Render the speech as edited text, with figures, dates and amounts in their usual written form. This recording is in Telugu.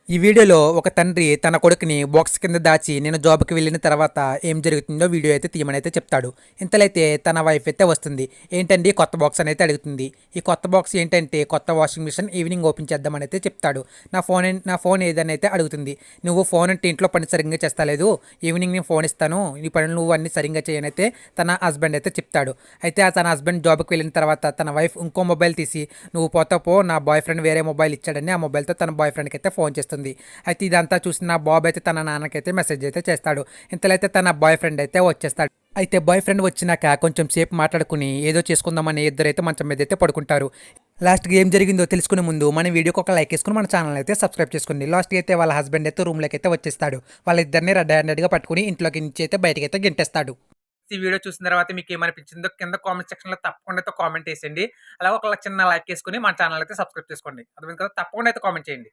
ఈ వీడియోలో ఒక తండ్రి తన కొడుకుని బాక్స్ కింద దాచి నేను జాబ్‌కి వెళ్ళిన తర్వాత ఏం జరుగుతుందో వీడియో అయితే తీయమనైతే చెప్తాడు. ఇంతలైతే తన వైఫ్ అయితే వస్తుంది. ఏంటండి కొత్త బాక్స్ అనైతే అడుగుతుంది. ఈ కొత్త బాక్స్ ఏంటంటే కొత్త వాషింగ్ మిషన్ ఈవినింగ్ ఓపెన్ చేద్దామనైతే చెప్తాడు. నా ఫోన్ ఏదని అయితే అడుగుతుంది. నువ్వు ఫోన్ అంటే ఇంట్లో పని సరిగ్గా చేస్తలేదు. ఈవినింగ్ నేను ఫోన్ ఇస్తాను. నీ పనులు నువ్వు అన్నీ సరిగ్గా చేయనైతే తన హస్బెండ్ అయితే చెప్తాడు. అయితే తన హస్బెండ్ జాబ్‌కి వెళ్ళిన తర్వాత తన వైఫ్ ఇంకో మొబైల్ తీసి నువ్వు పోతావు పో, నా బాయ్ ఫ్రెండ్ వేరే మొబైల్ ఇచ్చాడని ఆ మొబైల్‌తో తన బాయ్ ఫ్రెండ్‌కి అయితే ఫోన్ చేస్తుంది. అయితే ఇదంతా చూసిన బాబు అయితే తన నాన్నకైతే మెసేజ్ అయితే చేస్తాడు. ఇంతలైతే తన బాయ్ ఫ్రెండ్ అయితే వచ్చేస్తాడు. అయితే బాయ్ ఫ్రెండ్ వచ్చినాక కొంచెం సేపు మాట్లాడుకుని ఏదో చేసుకుందామని ఇద్దరైతే మంచం మీద అయితే పడుకుంటారు. లాస్ట్‌గా ఏం జరిగిందో తెలుసుకునే ముందు మన వీడియోకి ఒక లైక్ వేసుకుని మన ఛానల్ అయితే సబ్స్క్రైబ్ చేసుకోండి. లాస్ట్‌గా అయితే వాళ్ళ హస్బెండ్ అయితే రూమ్‌లోకి అయితే వచ్చేస్తాడు. వాళ్ళిద్దరిని రెడ్ హ్యాండెడ్‌గా పట్టుకుని ఇంట్లోకి నుంచి అయితే బయటకైతే గెంటేస్తాడు. ఈ వీడియో చూసిన తర్వాత మీకు ఏమనిపించిందో కింద కామెంట్ సెక్షన్‌లో తప్పకుండా అయితే కామెంట్ చేసేయండి. అలాగే ఒక చిన్న లైక్ వేసుకొని మన ఛానల్ అయితే సబ్స్క్రైబ్ చేసుకోండి. అర్థమైంది కదా! తప్పకుండా అయితే కామెంట్ చేయండి.